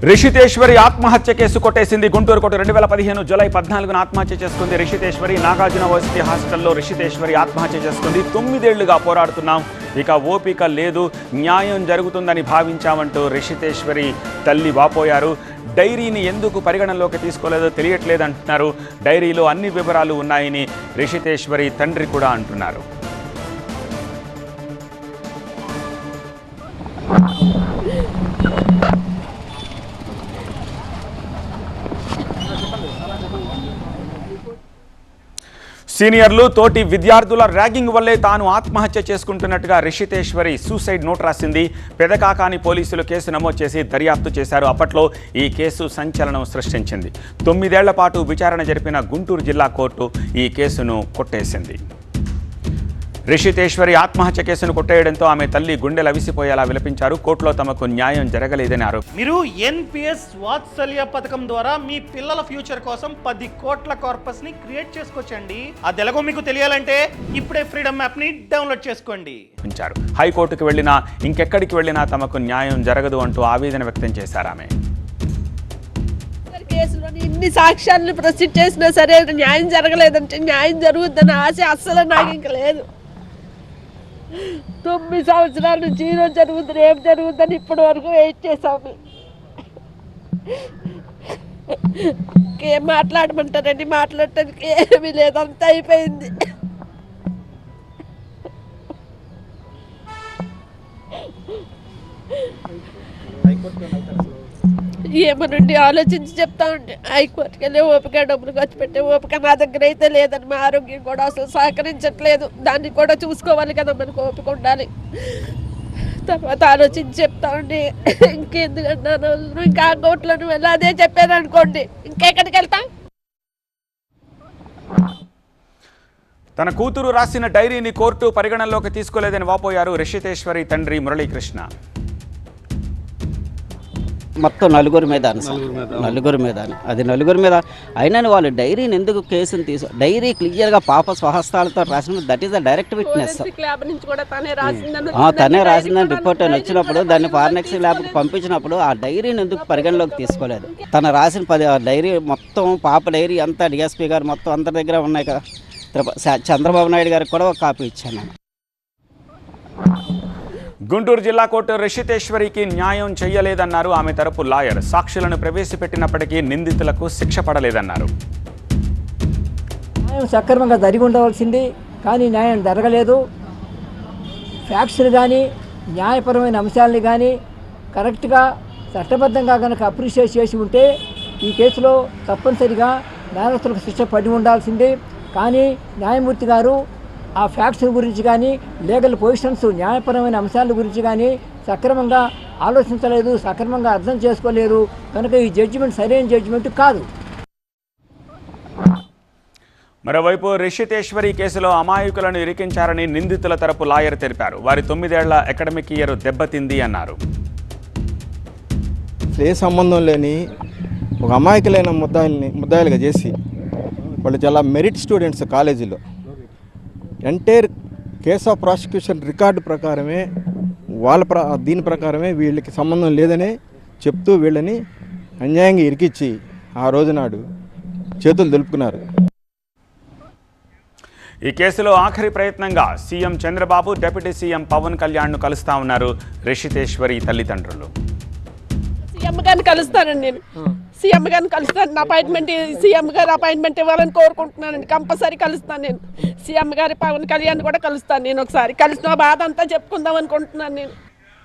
రిషితేశ్వరి ఆత్మహత్య కేసు కొట్టేసింది Guntur court. 2015 July 14న ఆత్మహత్య చేసుకుంది రిషితేశ్వరి. నాగార్జున వర్సిటీ హాస్టల్లో రిషితేశ్వరి ఆత్మహత్య చేసుకుంది. 9 ఏళ్లుగా పోరాడుతున్నాం, ఇక ఓపిక లేదు, న్యాయం జరుగుతుందని భావించామంటూ రిషితేశ్వరి తల్లి వాపోయారు. డైరీని ఎందుకు పరిగణనలోకి తీసుకోలేదో తెలియట్లేదంటున్నారు. డైరీలో అన్ని వివరాలు ఉన్నాయని రిషితేశ్వరి తండ్రి కూడా అంటున్నారు. సీనియర్లు తోటి విద్యార్థుల ర్యాగింగ్ వల్లే తాను ఆత్మహత్య చేసుకుంటున్నట్టుగా రిషితేశ్వరి సూసైడ్ నోట్ రాసింది. పెదకాకాని పోలీసులు కేసు నమోదు చేసి దర్యాప్తు చేశారు. అప్పట్లో ఈ కేసు సంచలనం సృష్టించింది. 9 ఏళ్ల పాటు విచారణ జరిపిన గుంటూరు జిల్లా కోర్టు ఈ కేసును కొట్టేసింది. రిషితేశ్వరి ఆత్మహత్య కేసును కొట్టేయడంతో ఆమె తల్లి గుండెలు అవిసిపోయేలా విలపించారు. కోర్టులో తమకు న్యాయం జరగలేదని ఆరోపణ. మీరు ఎన్పిఎస్ వాత్సల్య పథకం ద్వారా మీ పిల్లల ఫ్యూచర్ కోసం 10 కోట్ల కార్పస్ ని క్రియేట్ చేసుకోవచ్చండి. అది ఎలాగో మీకు తెలియాలంటే ఇప్పుడే ఫ్రీడమ్ యాప్ ని డౌన్లోడ్ చేసుకోండి. హైకోర్టుకు వెళ్ళినా ఇంకెక్కడికి వెళ్ళినా తమకు న్యాయం జరగదు అంటూ ఆవేదన వ్యక్తం చేశారు ఆమె. కేసులోని ఇన్ని సాక్ష్యాలను ప్రొసీడ్ చేసినా సరే న్యాయం జరగలేదంటే న్యాయం జరుగుతుందని ఆశ అస్సలు నాకు ఇంక లేదు. 9 సంవత్సరాల నుంచి ఈరోజు జరుగుతుంది, ఏం జరుగుతుందని ఇప్పటి వరకు వెయిట్ చేసాము. ఏం మాట్లాడమంటారండి, మాట్లాడటానికి ఏమీ లేదు, అంతా అయిపోయింది. ఏమనండి ఆలోచించి చెప్తా ఉంటే హైకోర్టుకి వెళ్ళి ఓపిక డబ్బులు ఖర్చు పెట్టే ఓపిక నా దగ్గర అయితే లేదని, మా ఆరోగ్యం కూడా అసలు సహకరించట్లేదు. దాన్ని కూడా చూసుకోవాలి కదా, మనకు ఓపిక ఉండాలి. తర్వాత ఆలోచించి చెప్తా ఉండి ఇంకెందుకన్నా ఇంకా కోర్టులను వెళ్ళి అదే చెప్పాను అనుకోండి, ఇంకెక్కడికి వెళ్తాం. తన కూతురు రాసిన డైరీని కోర్టు పరిగణనలోకి తీసుకోలేదని వాపోయారు రిషితేశ్వరి తండ్రి మురళీకృష్ణ. మొత్తం నలుగురి మీద అది నలుగురి మీద అయినా వాళ్ళు డైరీని ఎందుకు కేసును డైరీ క్లియర్గా పాప స్వహస్తాలతో రాసిన, that is the direct witness. తనే రాసిందని రిపోర్ట్ అని వచ్చినప్పుడు దాన్ని ఫారెన్సిక్ ల్యాబ్కి పంపించినప్పుడు ఆ డైరీని ఎందుకు పరిగణలోకి తీసుకోలేదు? తను రాసిన 10 డైరీ మొత్తం పాప డైరీ అంతా డిఎస్పీ గారు మొత్తం అందరి దగ్గర ఉన్నాయి కదా. చంద్రబాబు నాయుడు గారికి కూడా ఒక కాపీ ఇచ్చాను నేను. గుంటూరు జిల్లా కోర్టు రిషితేశ్వరికి న్యాయం చేయలేదన్నారు ఆమె తరపు లాయర్. సాక్షులను ప్రవేశపెట్టినప్పటికీ నిందితులకు శిక్ష పడలేదన్నారు. న్యాయం సక్రమంగా జరిగి ఉండవలసింది, కానీ న్యాయం జరగలేదు. ఫ్యాక్ట్స్ని కానీ న్యాయపరమైన అంశాలని కానీ కరెక్ట్గా చట్టబద్ధంగా కనుక అప్రిషియేట్ చేసి ఉంటే ఈ కేసులో తప్పనిసరిగా నేరస్తులకు శిక్ష పడి ఉండాల్సింది. కానీ న్యాయమూర్తి గారు ఆ ఫ్యాక్ట్స్ గురించి కానీ లీగల్ పొజిషన్స్ న్యాయపరమైన అంశాల గురించి కానీ సక్రమంగా ఆలోచించలేదు, సక్రమంగా అర్థం చేసుకోలేదు. కనుక ఈ జడ్జిమెంట్ సరైన జడ్జిమెంట్ కాదు. మరోవైపు రిషితేశ్వరి కేసులో అమాయకులను ఇరికించారని నిందితుల తరపు లాయర్ తెలిపారు. వారి 9 ఏళ్ల అకాడమిక్ ఇయర్ దెబ్బతింది అన్నారు. ఏ సంబంధం లేని ఒక అమాయకులైన ముద్దాయిలుగా చేసి వాళ్ళు చాలా మెరిట్ స్టూడెంట్స్ కాలేజీలో entire case of prosecution record ప్రకారమే దీని ప్రకారమే వీళ్ళకి సంబంధం లేదనే చెప్తూ వీళ్ళని అన్యాయంగా ఇరికిచ్చి ఆ రోజునాడు చేతులు దులుపుకున్నారు. ఈ కేసులో ఆఖరి ప్రయత్నంగా CM Chandrababu, deputy CM Pavan కళ్యాణ్ను కలుస్తా ఉన్నారు రిషితేశ్వరి తల్లిదండ్రులు. సీఎం గారిని కలుస్తానండి, నేను సీఎం గారిని కలుస్తాను. అపాయింట్మెంట్ సీఎం గారు అపాయింట్మెంట్ ఇవ్వాలని కోరుకుంటున్నానండి. కంపల్సరీ కలుస్తాను నేను. సీఎం గారి పవన్ కళ్యాణ్ కూడా కలుస్తాను నేను. ఒకసారి కలిసిన బాధ అంతా చెప్పుకుందాం అనుకుంటున్నాను నేను.